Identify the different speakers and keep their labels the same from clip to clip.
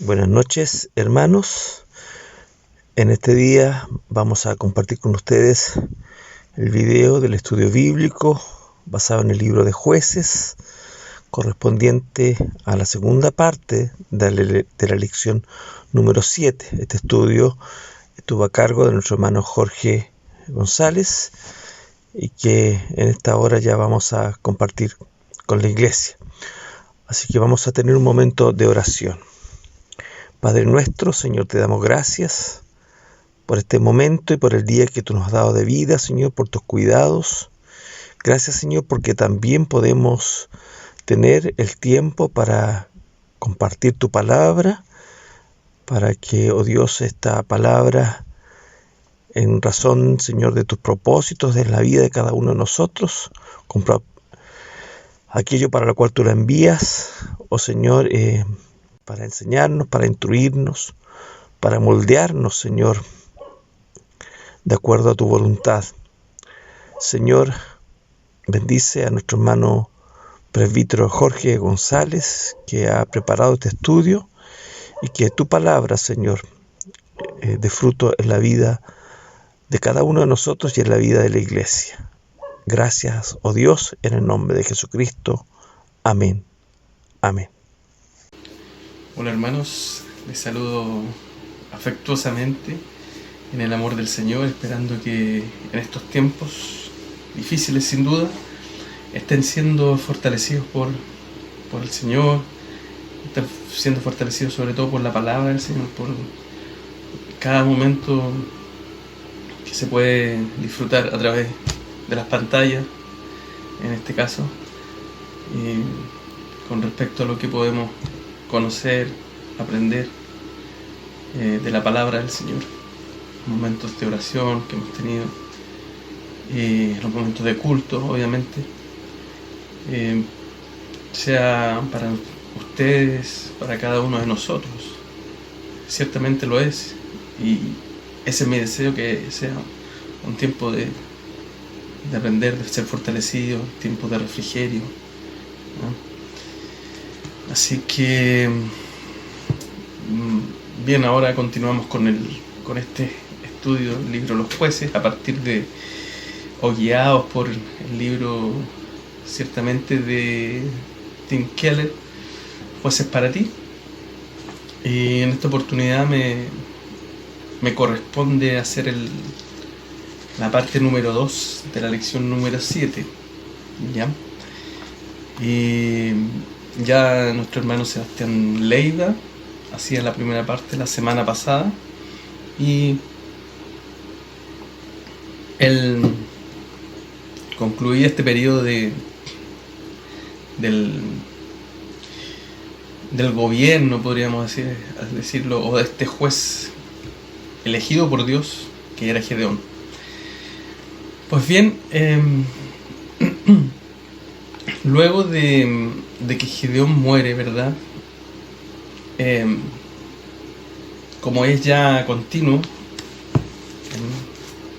Speaker 1: Buenas noches, hermanos. En este día vamos a compartir con ustedes el video del estudio bíblico basado en el libro de Jueces, correspondiente a la segunda parte de la lección número 7. Este estudio estuvo a cargo de nuestro hermano Jorge González y que en esta hora ya vamos a compartir con la iglesia. Así que vamos a tener un momento de oración. Padre nuestro, Señor, te damos gracias por este momento y por el día que tú nos has dado de vida, Señor, por tus cuidados. Gracias, Señor, porque también podemos tener el tiempo para compartir tu palabra, para que, oh Dios, esta palabra, en razón, Señor, de tus propósitos en la vida de cada uno de nosotros, aquello para lo cual tú la envías, oh Señor, para enseñarnos, para instruirnos, para moldearnos, Señor, de acuerdo a tu voluntad. Señor, bendice a nuestro hermano presbítero Jorge González, que ha preparado este estudio, y que tu palabra, Señor, dé fruto en la vida de cada uno de nosotros y en la vida de la iglesia. Gracias, oh Dios, en el nombre de Jesucristo. Amén. Amén.
Speaker 2: Hola hermanos, les saludo afectuosamente en el amor del Señor, esperando que en estos tiempos difíciles sin duda estén siendo fortalecidos por el Señor, estén siendo fortalecidos sobre todo por la palabra del Señor, por cada momento que se puede disfrutar a través de las pantallas, en este caso, con respecto a lo que podemos conocer, aprender de la palabra del Señor. Momentos de oración que hemos tenido, los momentos de culto, obviamente, sea para ustedes, para cada uno de nosotros. Ciertamente lo es, y ese es mi deseo, que sea un tiempo de aprender, de ser fortalecido, tiempo de refrigerio, ¿no? Así que bien, ahora continuamos con este estudio del libro Los Jueces, a partir de, o guiados por el libro ciertamente de Tim Keller, Jueces para ti. Y en esta oportunidad me corresponde hacer la parte número 2 de la lección número 7, ¿ya? Y ya nuestro hermano Sebastián Leiva hacía la primera parte la semana pasada, y él concluía este periodo del gobierno, podríamos decirlo, o de este juez elegido por Dios, que era Gedeón. Pues bien, luego de que Gedeón muere, ¿verdad? Como es ya continuo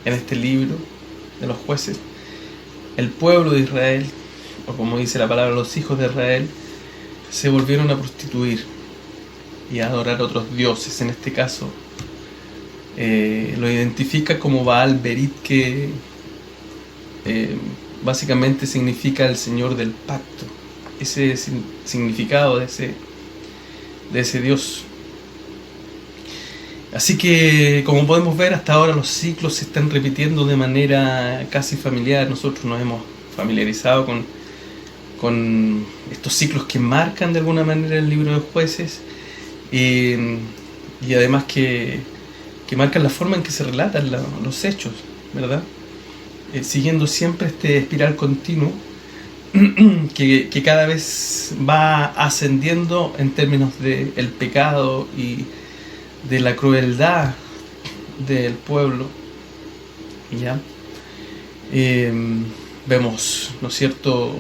Speaker 2: en este libro de los jueces, el pueblo de Israel, o como dice la palabra, los hijos de Israel, se volvieron a prostituir y a adorar a otros dioses. En este caso lo identifica como Baal Berit, que básicamente significa el Señor del pacto. Ese es el significado de ese Dios. Así que, como podemos ver, hasta ahora los ciclos se están repitiendo de manera casi familiar. Nosotros nos hemos familiarizado con estos ciclos que marcan de alguna manera el libro de Jueces, y además que marcan la forma en que se relatan los hechos, ¿verdad? Siguiendo siempre este espiral continuo que cada vez va ascendiendo en términos del pecado y de la crueldad del pueblo, ¿ya? Vemos, ¿no es cierto?,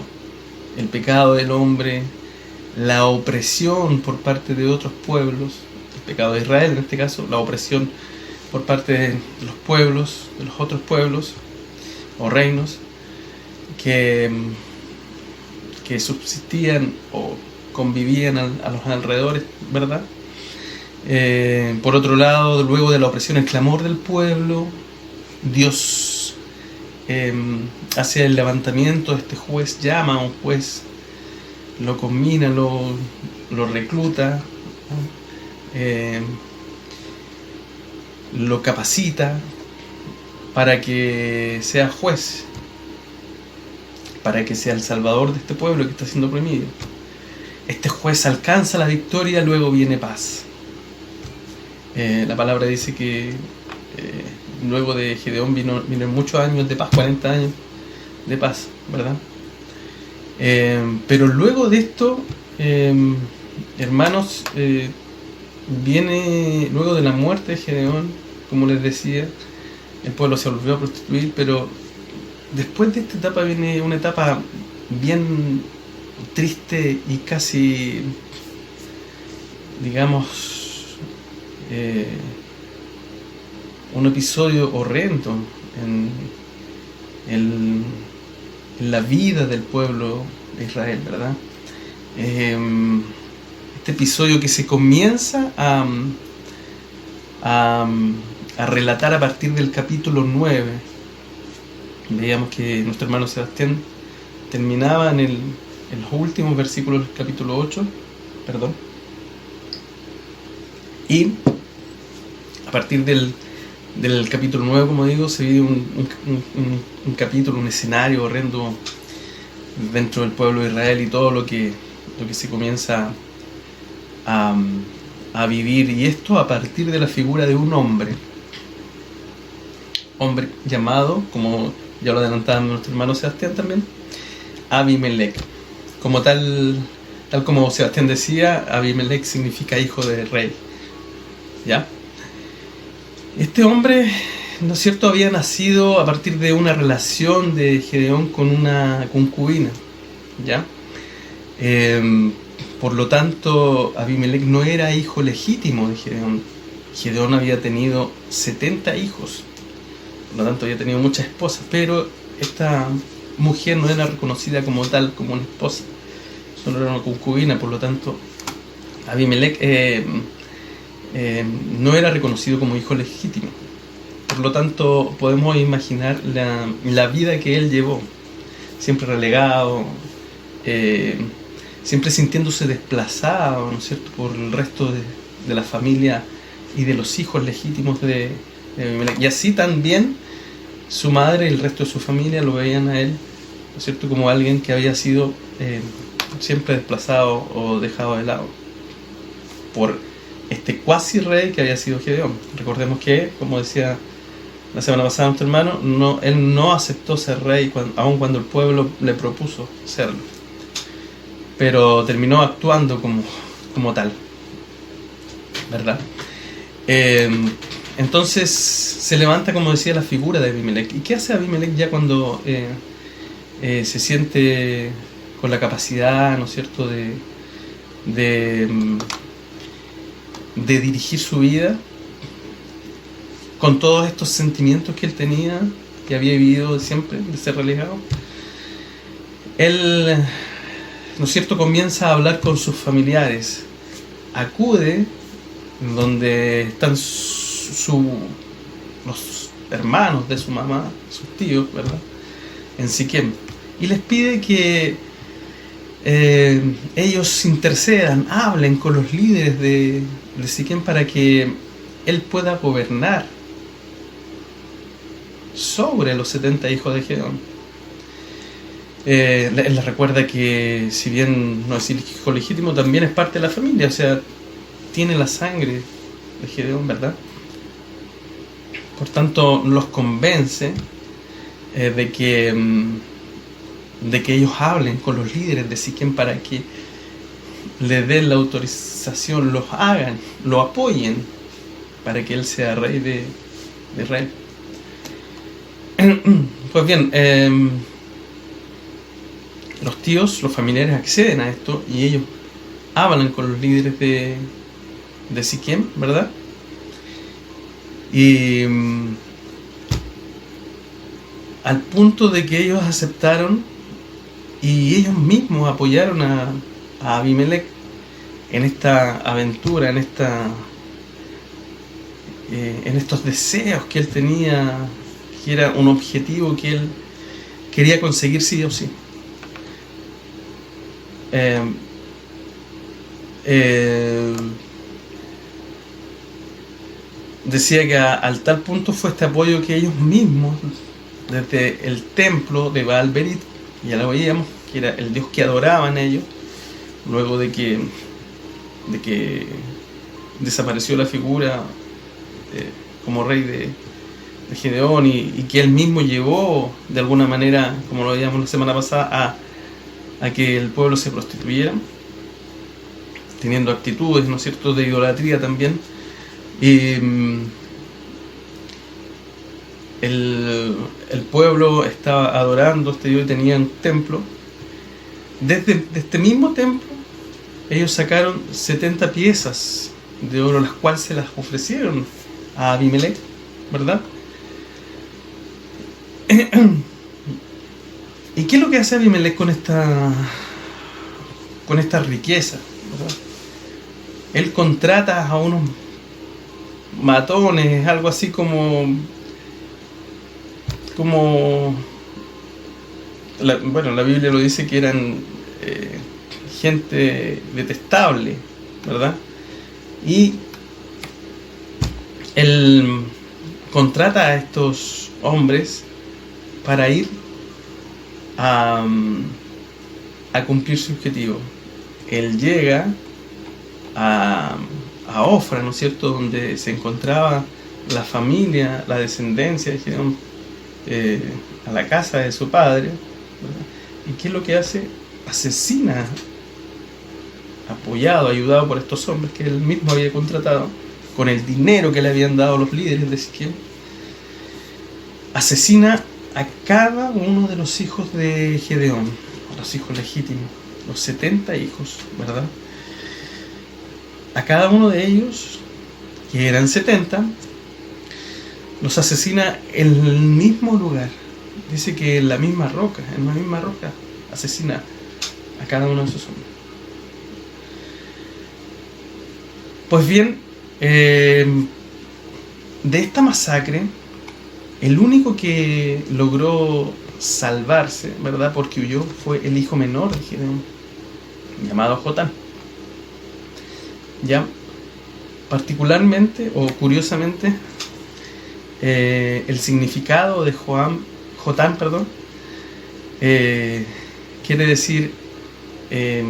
Speaker 2: el pecado del hombre, la opresión por parte de otros pueblos, el pecado de Israel en este caso, la opresión por parte de los pueblos, de los otros pueblos o reinos que subsistían o convivían a los alrededores, ¿verdad? Por otro lado, luego de la opresión, el clamor del pueblo, Dios hace el levantamiento de este juez, llama a un juez, lo combina, lo recluta, lo capacita para que sea juez, para que sea el salvador de este pueblo que está siendo oprimido. Este juez alcanza la victoria, luego viene paz. La palabra dice que luego de Gedeón vienen muchos años de paz, 40 años de paz, ¿verdad? Pero luego de esto, hermanos, viene, luego de la muerte de Gedeón, como les decía, el pueblo se volvió a prostituir, pero después de esta etapa viene una etapa bien triste y casi, digamos, un episodio horrendo en la vida del pueblo de Israel, ¿verdad? Este episodio que se comienza a relatar a partir del capítulo 9. Veíamos que nuestro hermano Sebastián terminaba en los últimos versículos del capítulo 8, perdón, y a partir del capítulo 9, como digo, se vive un capítulo, un escenario horrendo dentro del pueblo de Israel y todo lo que se comienza a vivir, y esto a partir de la figura de un hombre llamado, como ya lo adelantaba nuestro hermano Sebastián también, Abimelech. Como tal como Sebastián decía, Abimelech significa hijo de rey, ¿ya? Este hombre, ¿no es cierto?, había nacido a partir de una relación de Gedeón con una concubina, ¿ya? Por lo tanto, Abimelech no era hijo legítimo de Gedeón. Gedeón había tenido 70 hijos, por lo tanto había tenido muchas esposas, pero esta mujer no era reconocida como tal, como una esposa, solo era una concubina. Por lo tanto, Abimelech no era reconocido como hijo legítimo. Por lo tanto, podemos imaginar la vida que él llevó, siempre relegado, siempre sintiéndose desplazado, ¿no es cierto?, por el resto de la familia y de los hijos legítimos de Abimelech. Y así también su madre y el resto de su familia lo veían a él, ¿no es cierto?, como alguien que había sido siempre desplazado o dejado de lado por este cuasi rey que había sido Gedeón. Recordemos que, como decía la semana pasada nuestro hermano, él no aceptó ser rey, aun cuando el pueblo le propuso serlo, pero terminó actuando como tal, ¿verdad? Entonces se levanta, como decía, la figura de Abimelech. ¿Y qué hace Abimelech ya cuando se siente con la capacidad, ¿no es cierto?, de dirigir su vida con todos estos sentimientos que él tenía, que había vivido siempre, de ser relegado? Él, ¿no es cierto?, comienza a hablar con sus familiares, acude donde están los hermanos de su mamá, sus tíos, ¿verdad?, en Siquem, y les pide que ellos intercedan, hablen con los líderes de Siquem para que él pueda gobernar sobre los 70 hijos de Gedeón. Él les recuerda que, si bien no es hijo legítimo, también es parte de la familia, o sea, tiene la sangre de Gedeón, ¿verdad? Por tanto, los convence de que ellos hablen con los líderes de Siquem para que le den la autorización, los hagan, lo apoyen para que él sea rey de Israel. Pues bien, los tíos, los familiares acceden a esto y ellos hablan con los líderes de Siquem, ¿verdad? Y al punto de que ellos aceptaron y ellos mismos apoyaron a Abimelech en esta aventura, en esta en estos deseos que él tenía, que era un objetivo que él quería conseguir sí o sí. Decía que al tal punto fue este apoyo que ellos mismos, desde el templo de Baal Berit, ya lo veíamos, que era el dios que adoraban ellos, luego de que desapareció la figura como rey de Gedeón, y que él mismo llevó de alguna manera, como lo veíamos la semana pasada, a que el pueblo se prostituyera, teniendo actitudes, ¿no es cierto?, de idolatría también. El pueblo estaba adorando a este Dios y tenía un templo. Desde este mismo templo ellos sacaron 70 piezas de oro, las cuales se las ofrecieron a Abimelech, ¿verdad? ¿Y qué es lo que hace Abimelech con esta riqueza, ¿verdad? Él contrata a unos matones, algo así como la Biblia lo dice, que eran gente detestable, ¿verdad? Y él contrata a estos hombres para ir a cumplir su objetivo. Él llega a Ofra, ¿no es cierto?, donde se encontraba la familia, la descendencia de Gedeón, a la casa de su padre, ¿verdad? ¿Y qué es lo que hace? Asesina, ayudado por estos hombres que él mismo había contratado, con el dinero que le habían dado los líderes de Siquem. Asesina a cada uno de los hijos de Gedeón, los hijos legítimos, los 70 hijos, ¿verdad? A cada uno de ellos, que eran 70, los asesina en el mismo lugar. Dice que en la misma roca asesina a cada uno de esos hombres. Pues bien, de esta masacre, el único que logró salvarse, ¿verdad?, porque huyó, fue el hijo menor de Gedeón, llamado Jotán. Ya, particularmente o curiosamente, el significado de Jotán, quiere decir el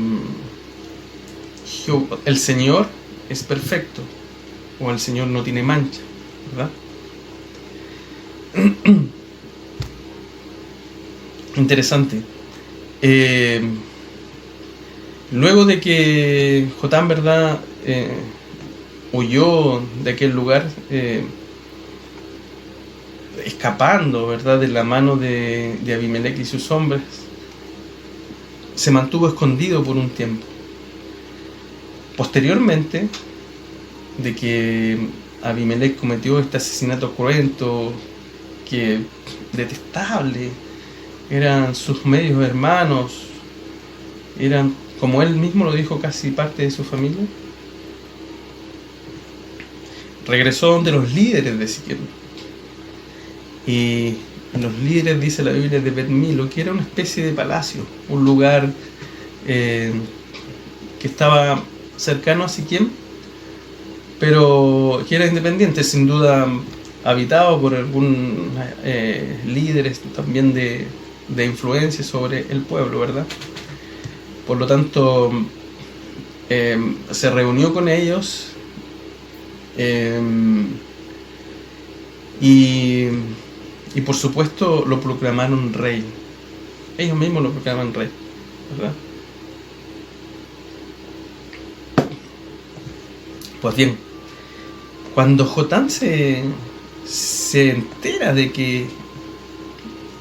Speaker 2: Señor es perfecto, o el Señor no tiene mancha, ¿verdad? Interesante. Luego de que Jotán, ¿verdad?, huyó de aquel lugar, escapando, ¿verdad?, de la mano de Abimelech y sus hombres, se mantuvo escondido por un tiempo. Posteriormente de que Abimelech cometió este asesinato cruento, que detestable, eran sus medios hermanos, eran, como él mismo lo dijo, casi parte de su familia, regresó donde los líderes de Siquem. Y los líderes, dice la Biblia, de Bet Milo, que era una especie de palacio, un lugar que estaba cercano a Siquem, pero que era independiente, sin duda habitado por algún líderes también de influencia sobre el pueblo, ¿verdad? Por lo tanto, se reunió con ellos, y por supuesto lo proclamaron rey. Ellos mismos lo proclamaron rey, ¿verdad? Pues bien, cuando Jotán se entera de que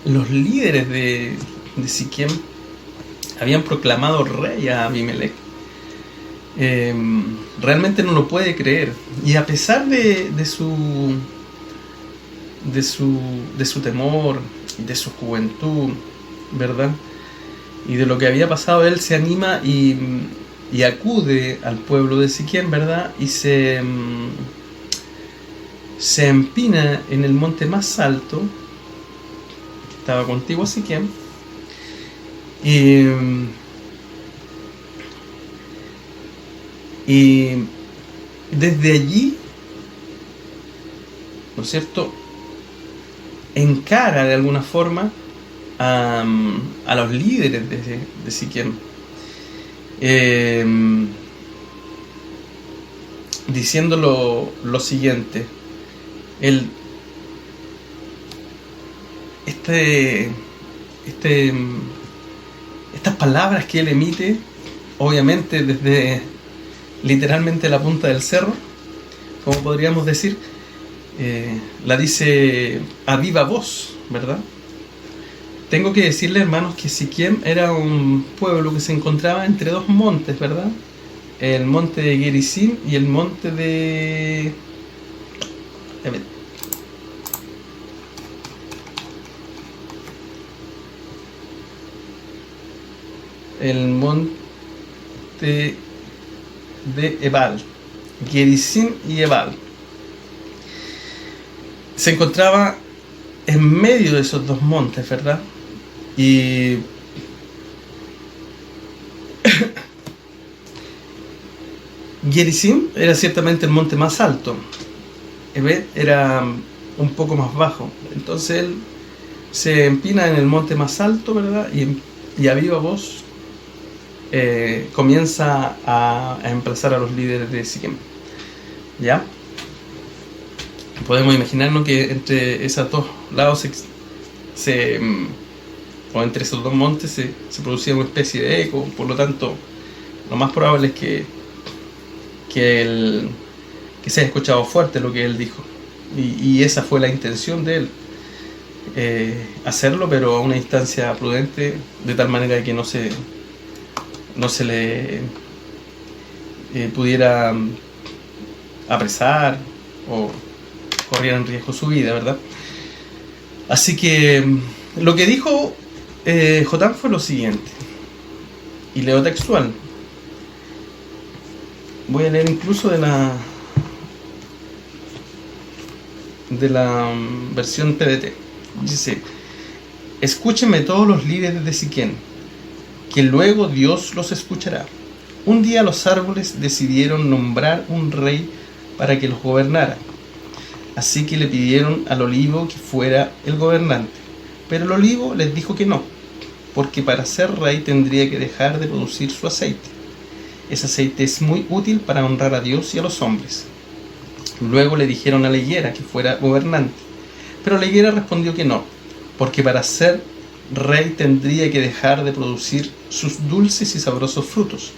Speaker 2: los líderes de Siquem habían proclamado rey a Abimelech, realmente no lo puede creer, y a pesar de su temor, de su juventud, ¿verdad?, y de lo que había pasado, él se anima y acude al pueblo de Siquem, ¿verdad?, y se se empina en el monte más alto, que estaba contiguo a Siquem, y desde allí, ¿no es cierto?, encara de alguna forma a los líderes de Siquem, diciendo lo siguiente. Estas palabras que él emite, obviamente desde literalmente la punta del cerro, como podríamos decir, la dice a viva voz, ¿verdad? Tengo que decirle, hermanos, que Siquem era un pueblo que se encontraba entre dos montes, ¿verdad? El monte de Gerizim y el monte de... el monte de Ebal, Gerizim y Ebal. Se encontraba en medio de esos dos montes, ¿verdad? Y Gerizim era ciertamente el monte más alto, Ebed era un poco más bajo. Entonces él se empina en el monte más alto, ¿verdad? Y a viva voz comienza a emplazar a los líderes de Siquem. ¿Ya? Podemos imaginarnos que entre esos dos lados o entre esos dos montes se producía una especie de eco. Por lo tanto, lo más probable es que se haya escuchado fuerte lo que él dijo, y esa fue la intención de él, hacerlo, pero a una distancia prudente, de tal manera que no se le pudiera apresar o corriera en riesgo su vida, ¿verdad? Así que lo que dijo Jotam fue lo siguiente, y leo textual. Voy a leer incluso de la versión TDT. Dice: escúchenme todos los líderes de Siquem, que luego Dios los escuchará. Un día los árboles decidieron nombrar un rey para que los gobernara. Así que le pidieron al olivo que fuera el gobernante. Pero el olivo les dijo que no, porque para ser rey tendría que dejar de producir su aceite. Ese aceite es muy útil para honrar a Dios y a los hombres. Luego le dijeron a la higuera que fuera gobernante, pero la higuera respondió que no, porque para ser rey tendría que dejar de producir sus dulces y sabrosos frutos.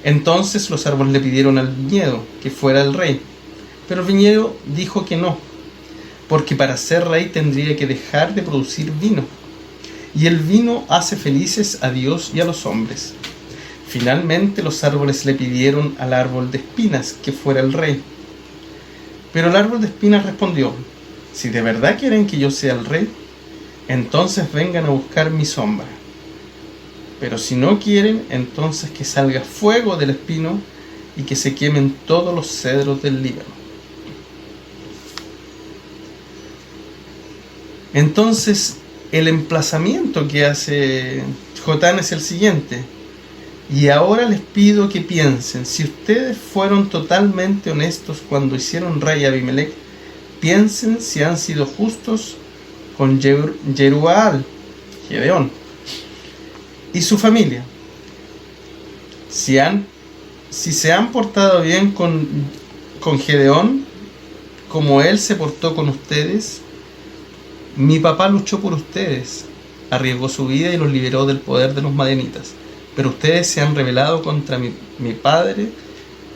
Speaker 2: Entonces los árboles le pidieron al viñedo que fuera el rey, pero el viñedo dijo que no, porque para ser rey tendría que dejar de producir vino, y el vino hace felices a Dios y a los hombres. Finalmente los árboles le pidieron al árbol de espinas que fuera el rey, pero el árbol de espinas respondió: si de verdad quieren que yo sea el rey, entonces vengan a buscar mi sombra. Pero si no quieren, entonces que salga fuego del espino y que se quemen todos los cedros del Líbano. Entonces, el emplazamiento que hace Jotam es el siguiente: y ahora les pido que piensen, si ustedes fueron totalmente honestos cuando hicieron rey a Abimelech, piensen si han sido justos con Jerubbaal, Gedeón, y su familia. Si se han portado bien con Gedeón, como él se portó con ustedes. Mi papá luchó por ustedes, arriesgó su vida y los liberó del poder de los madianitas. Pero ustedes se han rebelado contra mi padre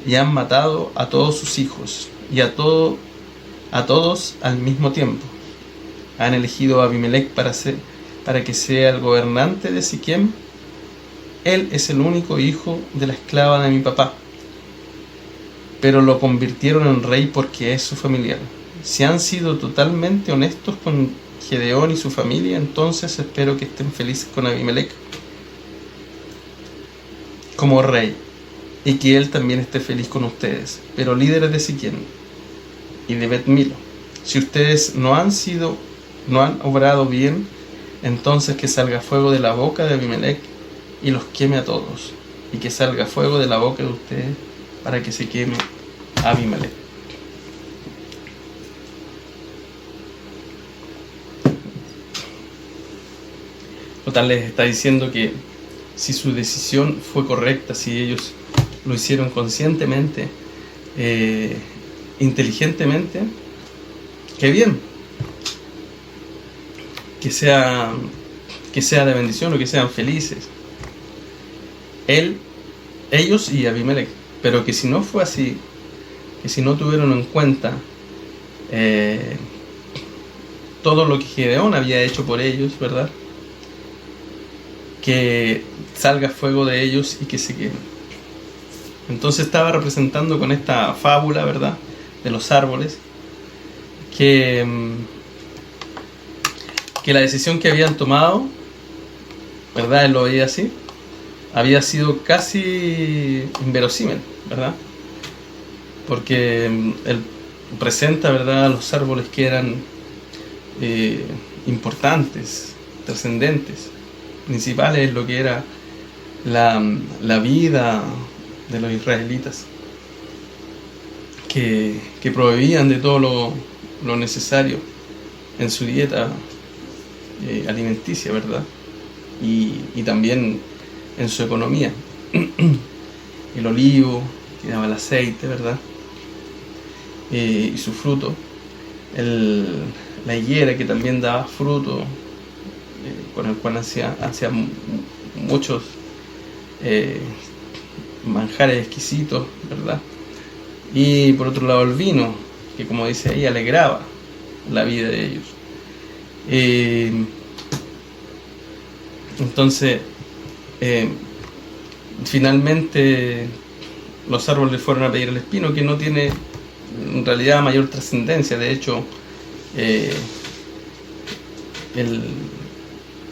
Speaker 2: y han matado a todos sus hijos y a todos al mismo tiempo. Han elegido a Abimelech para que sea el gobernante de Siquem. Él es el único hijo de la esclava de mi papá, pero lo convirtieron en rey porque es su familiar. Si han sido totalmente honestos con Gedeón y su familia, entonces espero que estén felices con Abimelech como rey, y que él también esté feliz con ustedes. Pero líderes de Siquem, y de Bet Milo. Si ustedes no han obrado bien, entonces que salga fuego de la boca de Abimelech y los queme a todos, y que salga fuego de la boca de ustedes para que se queme Abimelech. Jotam les está diciendo que si su decisión fue correcta, si ellos lo hicieron conscientemente, inteligentemente, qué bien, que sea de bendición o que sean felices, ellos y Abimelech. Pero que si no fue así, que si no tuvieron en cuenta todo lo que Gedeón había hecho por ellos, ¿verdad?, que salga fuego de ellos y que se quemen. Entonces estaba representando con esta fábula, ¿verdad?, de los árboles, que la decisión que habían tomado, ¿verdad?, él lo veía así, había sido casi inverosímil, ¿verdad?, porque él presenta, ¿verdad?, a los árboles que eran importantes, trascendentes, principales en lo que era la vida de los israelitas, que proveían de todo lo necesario en su dieta alimenticia, ¿verdad?, y también en su economía. El olivo que daba el aceite, ¿verdad?, y su fruto, la higuera que también daba fruto, con el cual hacía muchos manjares exquisitos, ¿verdad? Y por otro lado el vino, que como dice ahí, alegraba la vida de ellos. Entonces, finalmente los árboles fueron a pedir el espino, que no tiene en realidad mayor trascendencia. De hecho,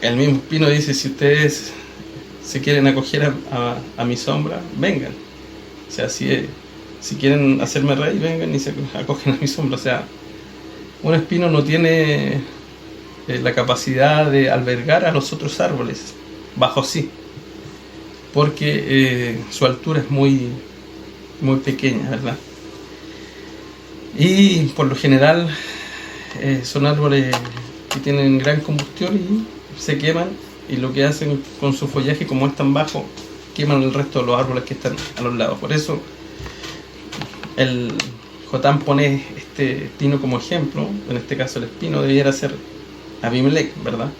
Speaker 2: el mismo espino dice: si ustedes se quieren acoger a mi sombra, vengan. O sea, si quieren hacerme rey, vengan y se acogen a mi sombra. O sea, un espino no tiene la capacidad de albergar a los otros árboles bajo sí, porque su altura es muy, muy pequeña, ¿verdad? Y por lo general son árboles que tienen gran combustión y se queman, y lo que hacen con su follaje, como es tan bajo, queman el resto de los árboles que están a los lados. Por eso el Jotam pone este espino como ejemplo. En este caso el espino debiera ser Abimelech, ¿verdad?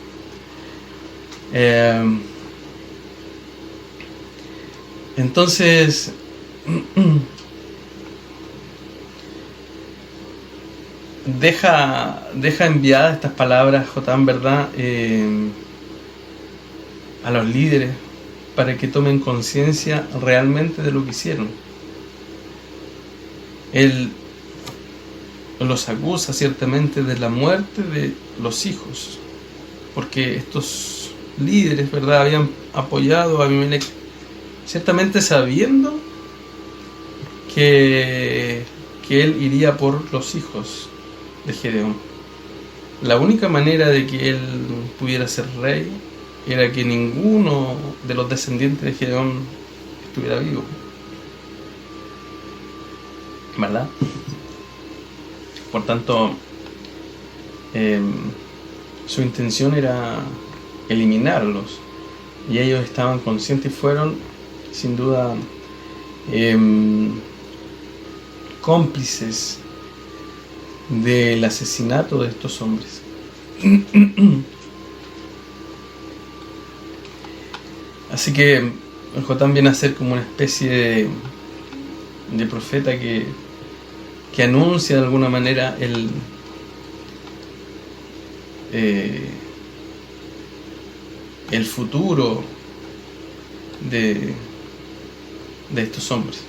Speaker 2: Entonces deja enviadas estas palabras Jotam, ¿verdad?, a los líderes para que tomen conciencia realmente de lo que hicieron. Él los acusa ciertamente de la muerte de los hijos, porque estos líderes, ¿verdad?, habían apoyado a Abimelech, ciertamente sabiendo que él iría por los hijos de Gedeón. La única manera de que él pudiera ser rey era que ninguno de los descendientes de Gedeón estuviera vivo, ¿verdad? Por tanto, su intención era eliminarlos, y ellos estaban conscientes y fueron sin duda cómplices del asesinato de estos hombres. Así que Jotam viene a ser como una especie de profeta que anuncia de alguna manera el futuro de estos hombres.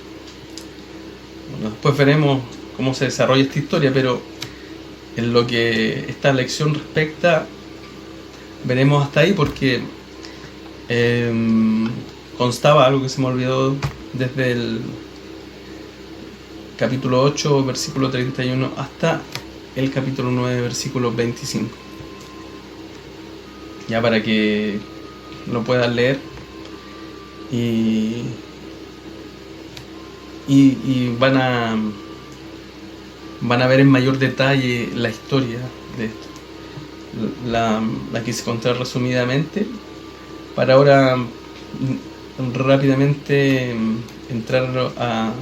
Speaker 2: Bueno, después veremos cómo se desarrolla esta historia, pero en lo que esta lección respecta, veremos hasta ahí, porque constaba algo que se me olvidó desde capítulo 8, versículo 31, hasta el capítulo 9, versículo 25. Ya para que lo puedan leer y van a ver en mayor detalle la historia de esto. La quise contar resumidamente para ahora rápidamente entrar a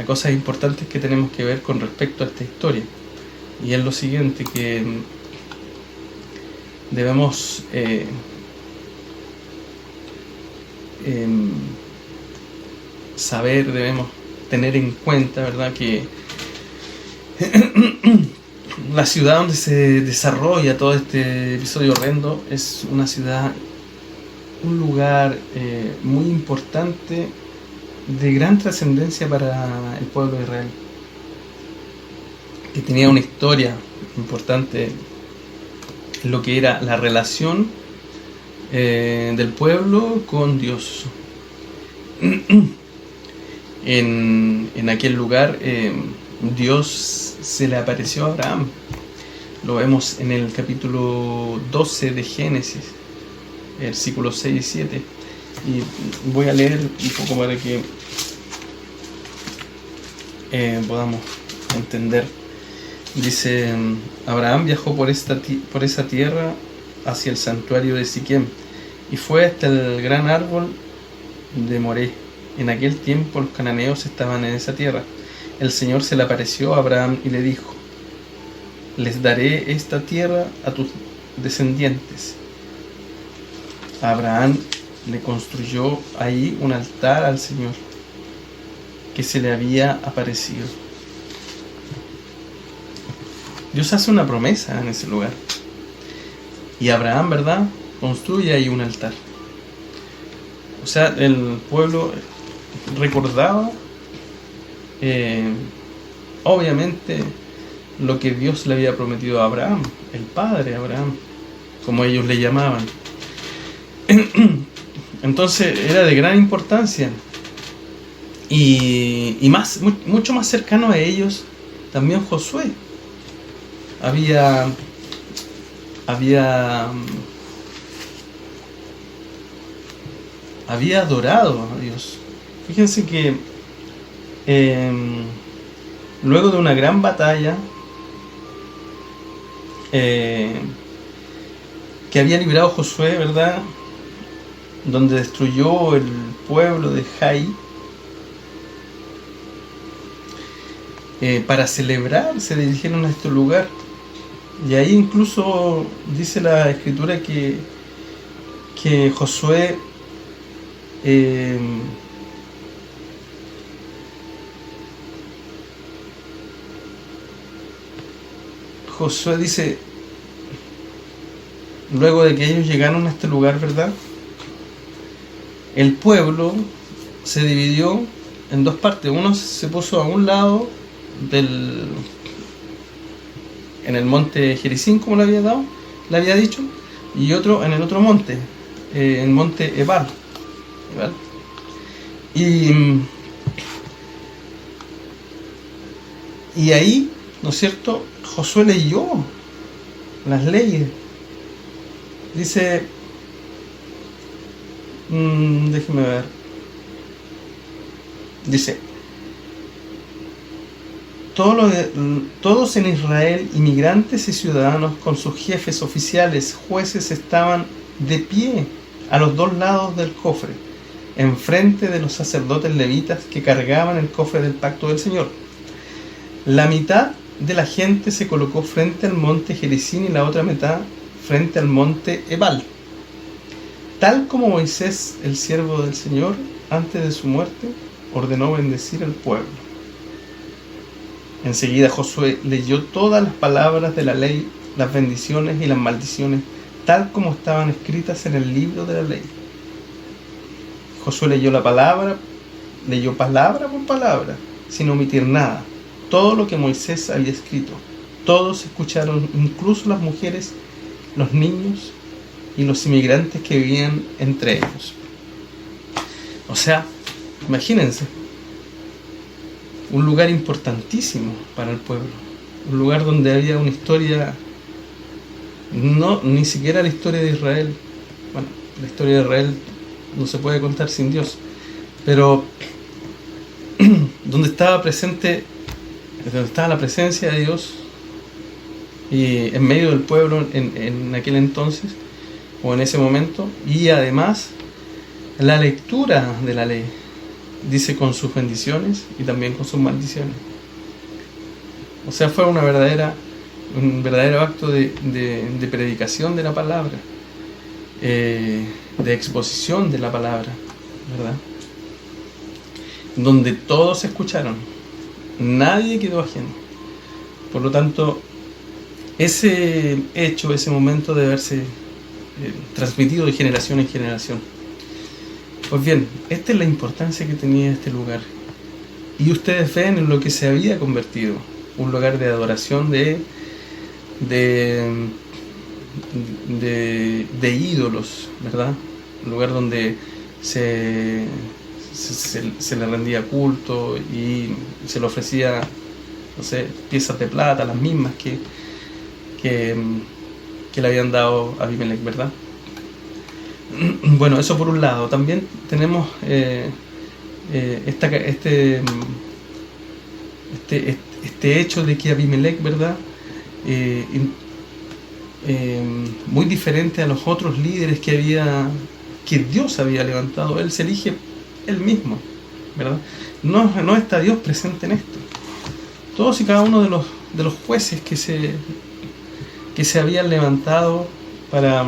Speaker 2: cosas importantes que tenemos que ver con respecto a esta historia. Y es lo siguiente, que debemos saber, debemos tener en cuenta, ¿verdad?, que la ciudad donde se desarrolla todo este episodio horrendo es una ciudad, un lugar muy importante, de gran trascendencia para el pueblo de Israel, que tenía una historia importante en lo que era la relación del pueblo con Dios. En aquel lugar Dios se le apareció a Abraham. Lo vemos en el capítulo 12 de Génesis, versículos 6 y 7. Y voy a leer un poco para que podamos entender. Dice: Abraham viajó por esa tierra hacia el santuario de Siquem y fue hasta el gran árbol de Moré. En aquel tiempo los cananeos estaban en esa tierra. El Señor se le apareció a Abraham y le dijo: les daré esta tierra a tus descendientes. Abraham le construyó ahí un altar al Señor que se le había aparecido. Dios hace una promesa en ese lugar. Y Abraham, ¿verdad?, construye ahí un altar. O sea, el pueblo recordaba, obviamente, lo que Dios le había prometido a Abraham, el padre Abraham, como ellos le llamaban. Entonces era de gran importancia. Y mucho más cercano a ellos, también Josué había adorado a Dios. Fíjense que luego de una gran batalla que había librado Josué, ¿verdad?, donde destruyó el pueblo de Jai, para celebrar se dirigieron a este lugar. Y ahí incluso dice la escritura que Josué dice, luego de que ellos llegaron a este lugar, ¿verdad?, el pueblo se dividió en dos partes. Uno se puso a un lado en el monte Gerizim, como le había dicho, y otro en el otro monte, el monte Ebal. Y ahí, ¿no es cierto?, Josué leyó las leyes. Dice, déjeme ver, dice: todos en Israel, inmigrantes y ciudadanos, con sus jefes, oficiales, jueces, estaban de pie a los dos lados del cofre, enfrente de los sacerdotes levitas que cargaban el cofre del pacto del Señor. La mitad de la gente se colocó frente al monte Gerizim y la otra mitad frente al monte Ebal, tal como Moisés, el siervo del Señor, antes de su muerte, ordenó bendecir al pueblo. Enseguida Josué leyó todas las palabras de la ley, las bendiciones y las maldiciones, tal como estaban escritas en el libro de la ley. Josué leyó palabra por palabra, sin omitir nada, todo lo que Moisés había escrito. Todos escucharon, incluso las mujeres, los niños y los inmigrantes que vivían entre ellos. O sea, imagínense, un lugar importantísimo para el pueblo, un lugar donde había una historia, ni siquiera la historia de Israel. Bueno, la historia de Israel no se puede contar sin Dios, pero donde estaba la presencia de Dios y en medio del pueblo en aquel entonces o en ese momento, y además la lectura de la ley, dice, con sus bendiciones y también con sus maldiciones. O sea, fue un verdadero acto de predicación de la palabra, de exposición de la palabra, ¿verdad? Donde todos escucharon, nadie quedó ajeno. Por lo tanto, ese hecho, ese momento debe haberse transmitido de generación en generación. Pues bien, esta es la importancia que tenía este lugar. Y ustedes ven en lo que se había convertido, un lugar de adoración de ídolos, ¿verdad? Un lugar donde se le rendía culto y se le ofrecía, no sé, piezas de plata, las mismas que le habían dado a Abimelech, ¿verdad? Bueno, eso por un lado. También tenemos este hecho de que Abimelech, ¿verdad? Muy diferente a los otros líderes que Dios había levantado. Él se elige él mismo, ¿verdad? No está Dios presente en esto. Todos y cada uno de los jueces que se habían levantado para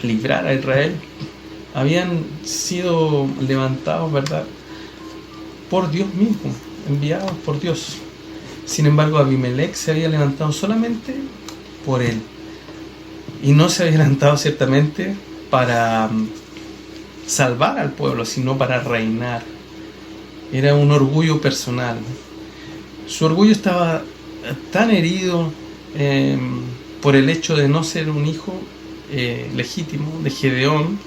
Speaker 2: librar a Israel habían sido levantados, ¿verdad?, por Dios mismo, enviados por Dios. Sin embargo, Abimelech se había levantado solamente por él, y no se había levantado ciertamente para salvar al pueblo, sino para reinar. Era un orgullo personal. Su orgullo estaba tan herido por el hecho de no ser un hijo legítimo de Gedeón,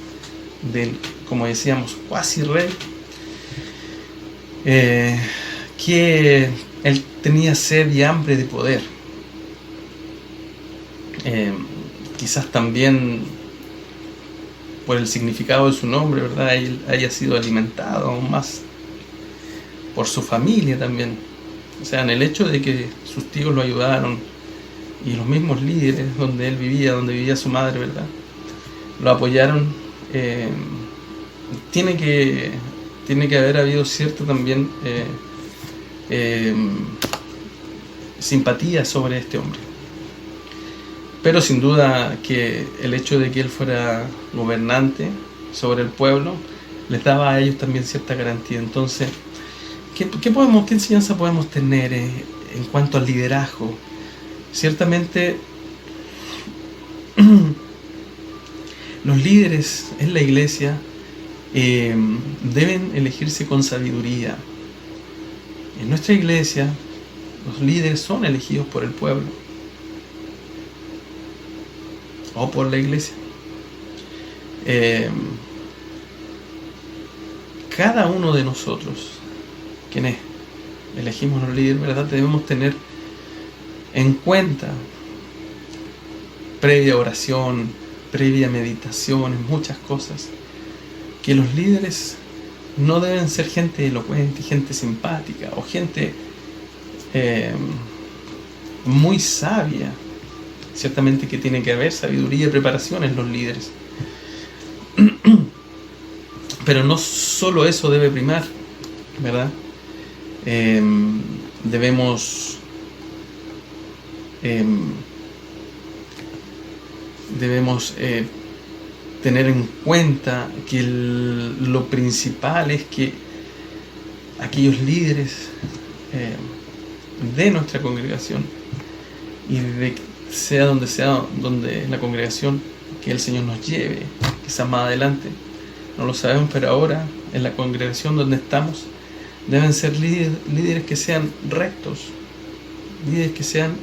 Speaker 2: del, como decíamos, cuasi rey, que él tenía sed y hambre de poder. Quizás también por el significado de su nombre, ¿verdad?, él haya sido alimentado aún más por su familia también. O sea, en el hecho de que sus tíos lo ayudaron y los mismos líderes donde él vivía, donde vivía su madre, ¿verdad?, lo apoyaron. Tiene que haber habido cierta también simpatía sobre este hombre. Pero sin duda que el hecho de que él fuera gobernante sobre el pueblo les daba a ellos también cierta garantía. Entonces, ¿qué enseñanza podemos tener en cuanto al liderazgo? Ciertamente, los líderes en la iglesia deben elegirse con sabiduría. En nuestra iglesia, los líderes son elegidos por el pueblo o por la iglesia. Cada uno de nosotros, quienes elegimos los líderes, ¿verdad?, debemos tener en cuenta, previa oración, previa meditación, en muchas cosas, que los líderes no deben ser gente elocuente, gente simpática o gente muy sabia. Ciertamente que tiene que haber sabiduría y preparación en los líderes, pero no solo eso debe primar, ¿verdad? Debemos tener en cuenta que lo principal es que aquellos líderes de nuestra congregación, y sea donde la congregación que el Señor nos lleve, quizás más adelante, no lo sabemos, pero ahora en la congregación donde estamos deben ser líderes que sean rectos, líderes que sean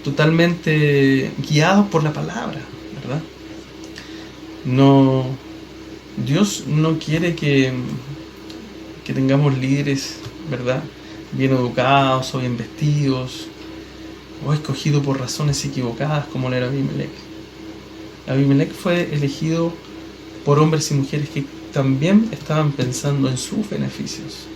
Speaker 2: totalmente guiados por la palabra, ¿verdad? Dios no quiere que que tengamos líderes, ¿verdad?, bien educados o bien vestidos, o escogidos por razones equivocadas, como lo era Abimelec. Abimelec fue elegido por hombres y mujeres que también estaban pensando en sus beneficios.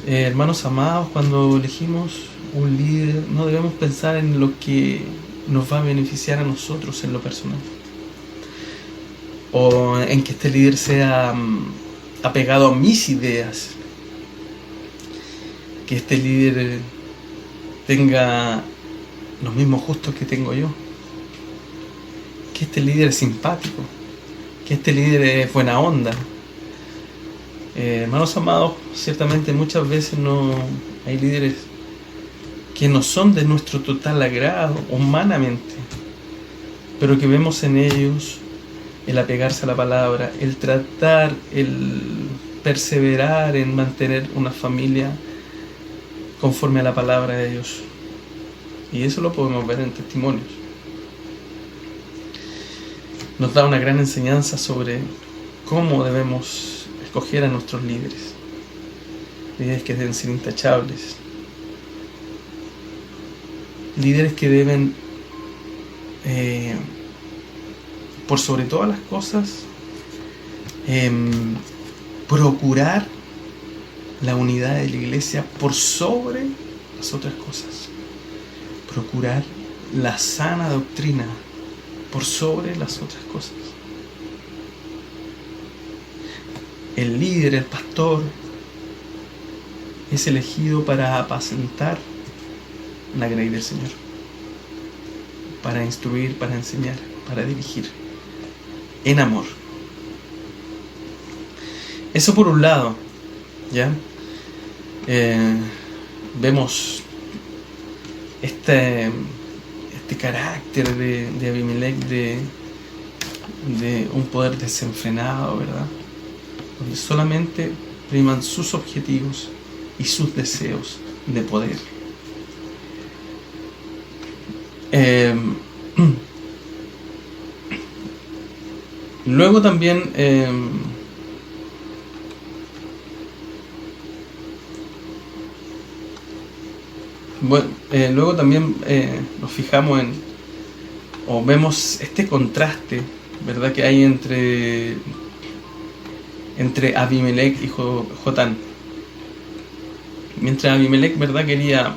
Speaker 2: Hermanos amados, cuando elegimos un líder, no debemos pensar en lo que nos va a beneficiar a nosotros en lo personal, o en que este líder sea apegado a mis ideas, que este líder tenga los mismos gustos que tengo yo, que este líder es simpático, que este líder es buena onda. Hermanos amados, ciertamente muchas veces no hay líderes que no son de nuestro total agrado humanamente, pero que vemos en ellos el apegarse a la palabra, el tratar, el perseverar en mantener una familia conforme a la palabra de Dios. Y eso lo podemos ver en testimonios. Nos da una gran enseñanza sobre cómo debemos escoger a nuestros líderes. Líderes que deben ser intachables. Líderes que deben, por sobre todas las cosas, procurar la unidad de la iglesia por sobre las otras cosas. Procurar la sana doctrina por sobre las otras cosas. El líder, el pastor, es elegido para apacentar la grey del Señor, para instruir, para enseñar, para dirigir, en amor. Eso por un lado, ¿ya? Vemos este carácter de Abimelec, de un poder desenfrenado, ¿verdad?, donde solamente priman sus objetivos y sus deseos de poder. Luego también nos fijamos o vemos este contraste, ¿verdad?, que hay entre Abimelec y Jotán. Mientras Abimelec, ¿verdad?, quería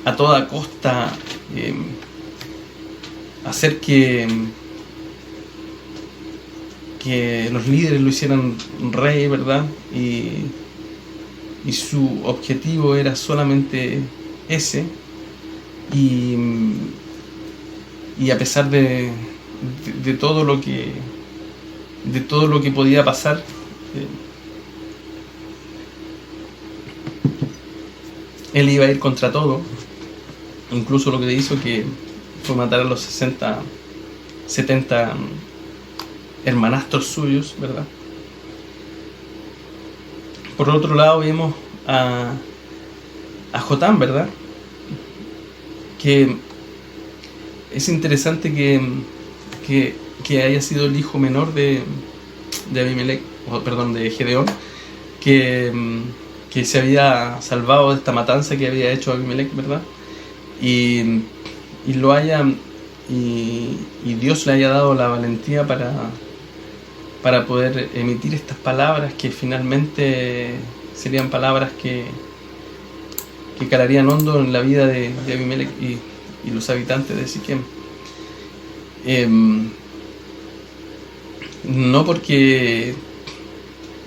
Speaker 2: a toda costa hacer que los líderes lo hicieran rey, ¿verdad?, y su objetivo era solamente ese, y a pesar de todo lo que podía pasar, él iba a ir contra todo, incluso lo que hizo que fue matar a los 70 hermanastros suyos, ¿verdad? Por otro lado vemos a Jotán, ¿verdad?, que es interesante que haya sido el hijo menor de Abimelec, de Gedeón, que se había salvado de esta matanza que había hecho Abimelec, ¿verdad? Y Dios le haya dado la valentía para poder emitir estas palabras que finalmente serían palabras que calarían hondo en la vida de Abimelec y los habitantes de Siquem. No porque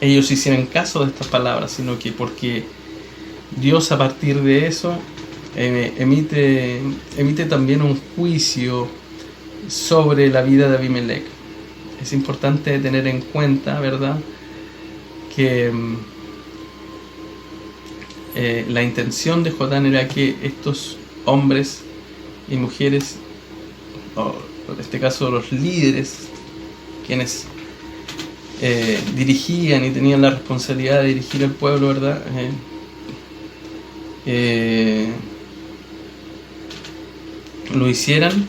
Speaker 2: ellos hicieran caso de estas palabras, sino que porque Dios, a partir de eso, emite también un juicio sobre la vida de Abimelec. Es importante tener en cuenta, ¿verdad?, que la intención de Jotán era que estos hombres y mujeres, o en este caso los líderes, quienes dirigían y tenían la responsabilidad de dirigir al pueblo, ¿verdad?, lo hicieran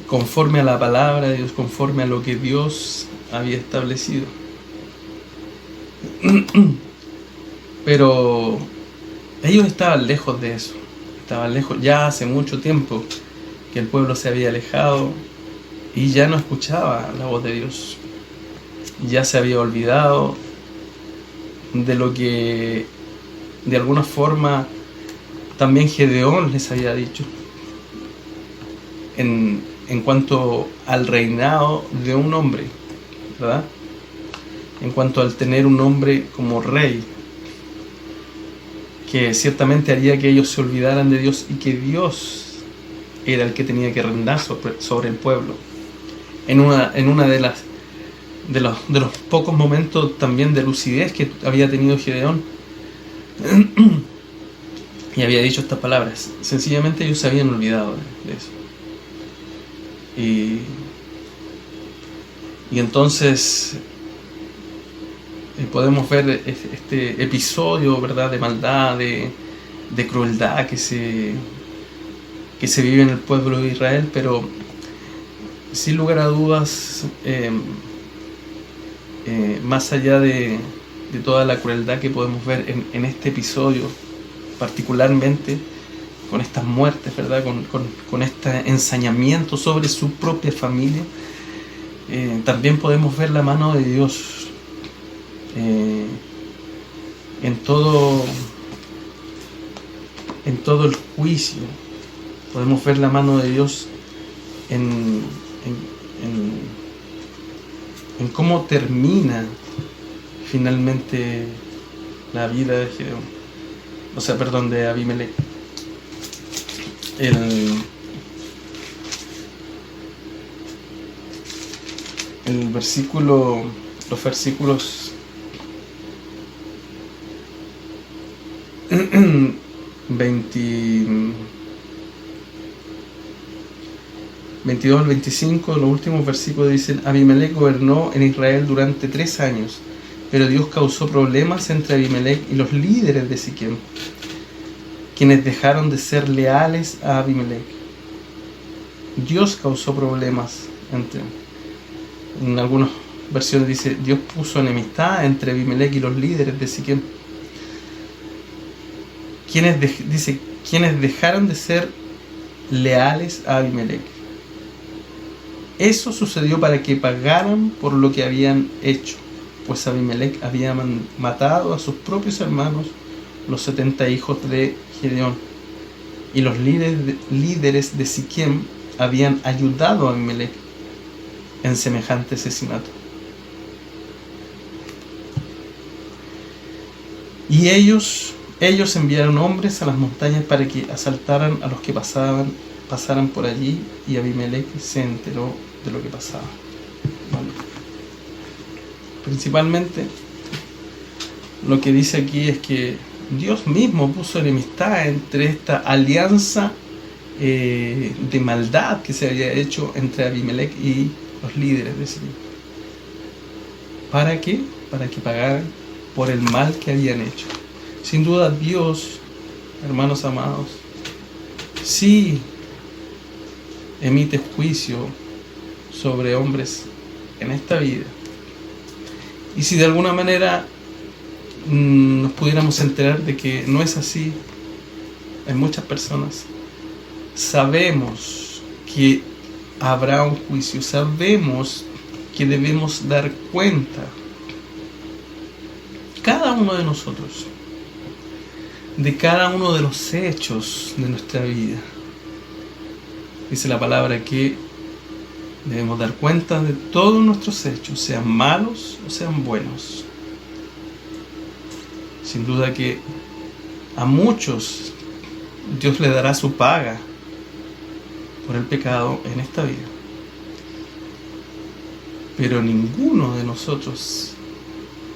Speaker 2: conforme a la palabra de Dios, conforme a lo que Dios había establecido. Pero ellos estaban lejos de eso, estaban lejos, ya hace mucho tiempo que el pueblo se había alejado y ya no escuchaba la voz de Dios, ya se había olvidado de lo que de alguna forma también Gedeón les había dicho en cuanto al reinado de un hombre, ¿verdad? En cuanto al tener un hombre como rey, que ciertamente haría que ellos se olvidaran de Dios y que Dios era el que tenía que reinar sobre el pueblo. En una de los pocos momentos también de lucidez que había tenido Gedeón, y había dicho estas palabras. Sencillamente ellos se habían olvidado de eso. Y entonces podemos ver este episodio, ¿verdad?, de maldad, de crueldad que se vive en el pueblo de Israel, pero sin lugar a dudas, más allá de toda la crueldad que podemos ver en este episodio, particularmente con estas muertes, ¿verdad?, con este ensañamiento sobre su propia familia, también podemos ver la mano de Dios en todo el juicio. Podemos ver la mano de Dios en cómo termina finalmente la vida de Gedeón, de Abimelech. Los versículos 22 al 25, los últimos versículos dicen: Abimelech gobernó en Israel durante 3 años, pero Dios causó problemas entre Abimelech y los líderes de Siquem, quienes dejaron de ser leales a Abimelech. Dios causó problemas en algunas versiones dice, Dios puso enemistad entre Abimelech y los líderes de Siquem, quienes dejaron de ser leales a Abimelech. Eso sucedió para que pagaran por lo que habían hecho, pues Abimelech había matado a sus propios hermanos, los 70 hijos de Gedeón, y los líderes de Siquem habían ayudado a Abimelech en semejante asesinato. Y ellos enviaron hombres a las montañas para que asaltaran a los que pasaran por allí, y Abimelech se enteró de lo que pasaba. Bueno, principalmente lo que dice aquí es que Dios mismo puso enemistad entre esta alianza de maldad que se había hecho entre Abimelech y los líderes de Siquem. ¿Para qué? Para que pagaran por el mal que habían hecho. Sin duda Dios, hermanos amados, sí emite juicio sobre hombres en esta vida. Y si de alguna manera nos pudiéramos enterar de que no es así, en muchas personas, sabemos que habrá un juicio, sabemos que debemos dar cuenta, cada uno de nosotros, de cada uno de los hechos de nuestra vida. Dice la palabra que debemos dar cuenta de todos nuestros hechos, sean malos o sean buenos. Sin duda que a muchos Dios le dará su paga por el pecado en esta vida. Pero ninguno de nosotros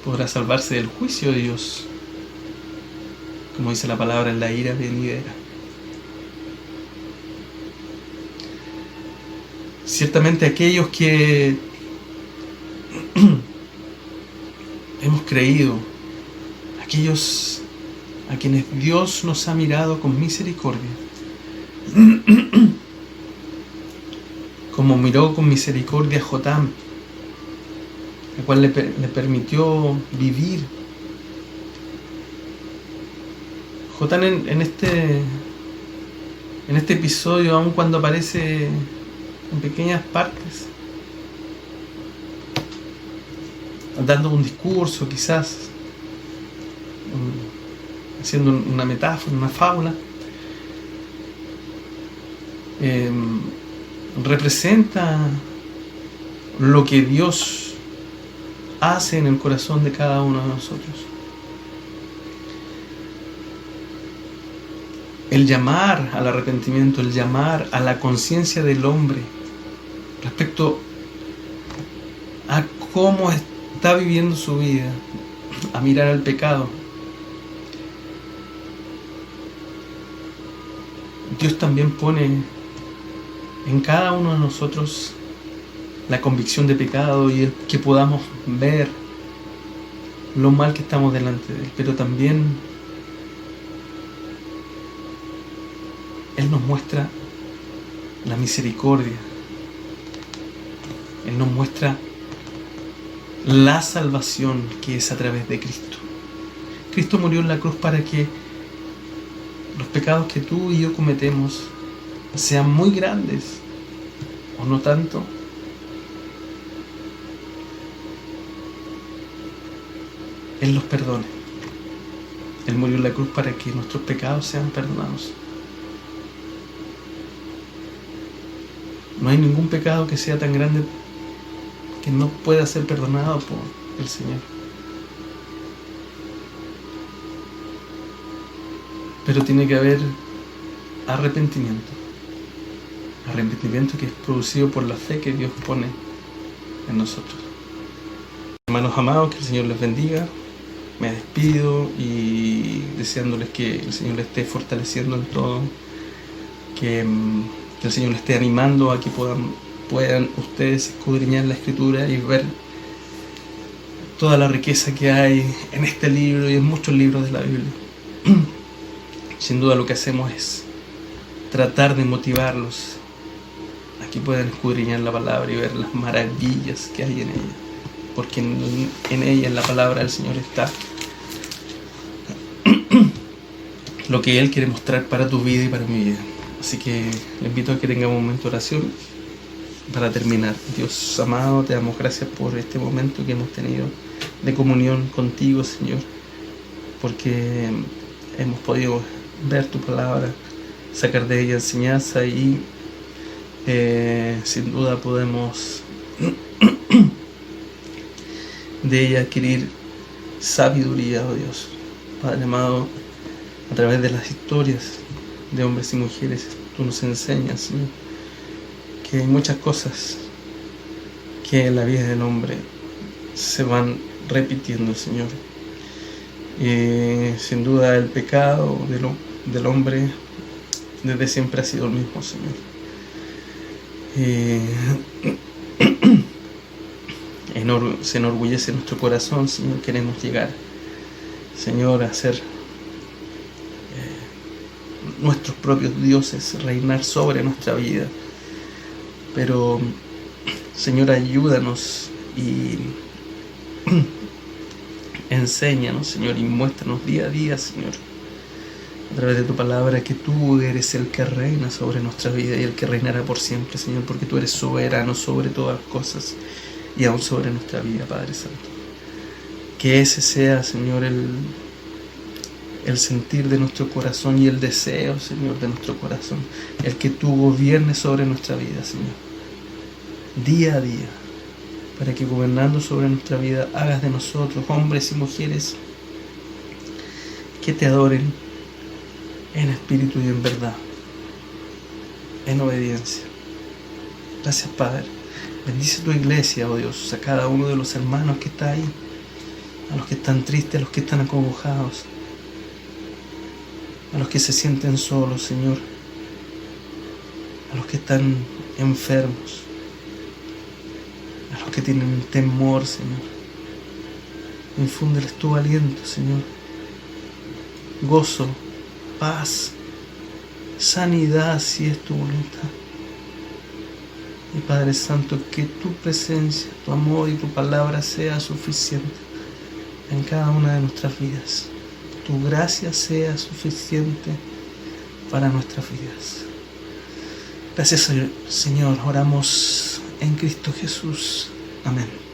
Speaker 2: podrá salvarse del juicio de Dios, como dice la palabra, en la ira venidera. Ciertamente aquellos que hemos creído, aquellos a quienes Dios nos ha mirado con misericordia, como miró con misericordia a Jotam, el cual le permitió vivir. Jotán en este episodio, aun cuando aparece en pequeñas partes, dando un discurso quizás, haciendo una metáfora, una fábula, representa lo que Dios hace en el corazón de cada uno de nosotros. El llamar al arrepentimiento, el llamar a la conciencia del hombre respecto a cómo está viviendo su vida, a mirar al pecado. Dios también pone en cada uno de nosotros la convicción de pecado y el que podamos ver lo mal que estamos delante de Él, pero también Él nos muestra la misericordia, Él nos muestra la salvación que es a través de Cristo. Cristo murió en la cruz para que los pecados que tú y yo cometemos, sean muy grandes o no tanto, Él los perdone. Él murió en la cruz para que nuestros pecados sean perdonados. No hay ningún pecado que sea tan grande que no pueda ser perdonado por el Señor. Pero tiene que haber arrepentimiento. Arrepentimiento que es producido por la fe que Dios pone en nosotros. Hermanos amados, que el Señor les bendiga. Me despido y deseándoles que el Señor les esté fortaleciendo en todo. Que el Señor les esté animando a que puedan ustedes escudriñar la Escritura y ver toda la riqueza que hay en este libro y en muchos libros de la Biblia. Sin duda lo que hacemos es tratar de motivarlos a que puedan escudriñar la palabra y ver las maravillas que hay en ella, porque en ella, en la palabra del Señor, está lo que Él quiere mostrar para tu vida y para mi vida. Así que le invito a que tengamos un momento de oración para terminar. Dios amado, te damos gracias por este momento que hemos tenido de comunión contigo, Señor, porque hemos podido ver tu palabra, sacar de ella enseñanza y sin duda podemos de ella adquirir sabiduría, oh Dios. Padre amado, a través de las historias de hombres y mujeres, tú nos enseñas, Señor, que hay muchas cosas que en la vida del hombre se van repitiendo, Señor. Sin duda el pecado del hombre desde siempre ha sido el mismo, Señor. Se enorgullece nuestro corazón, Señor. Queremos llegar, Señor, a ser nuestros propios dioses, reinar sobre nuestra vida. Pero, Señor, ayúdanos y enséñanos, Señor, y muéstranos día a día, Señor, a través de tu palabra, que tú eres el que reina sobre nuestra vida y el que reinará por siempre, Señor, porque tú eres soberano sobre todas las cosas y aún sobre nuestra vida, Padre Santo. Que ese sea, Señor, el sentir de nuestro corazón y el deseo, Señor, de nuestro corazón, el que tú gobiernes sobre nuestra vida, Señor, día a día, para que gobernando sobre nuestra vida hagas de nosotros hombres y mujeres que te adoren en espíritu y en verdad, en obediencia. Gracias, Padre. Bendice tu iglesia, oh Dios, a cada uno de los hermanos que está ahí, a los que están tristes, a los que están acongojados, a los que se sienten solos, Señor, a los que están enfermos, a los que tienen temor, Señor. Infúndeles tu aliento, Señor, gozo, paz, sanidad, si es tu voluntad. Y Padre Santo, que tu presencia, tu amor y tu palabra sea suficiente en cada una de nuestras vidas. Tu gracia sea suficiente para nuestras vidas. Gracias, Señor. Oramos en Cristo Jesús. Amén.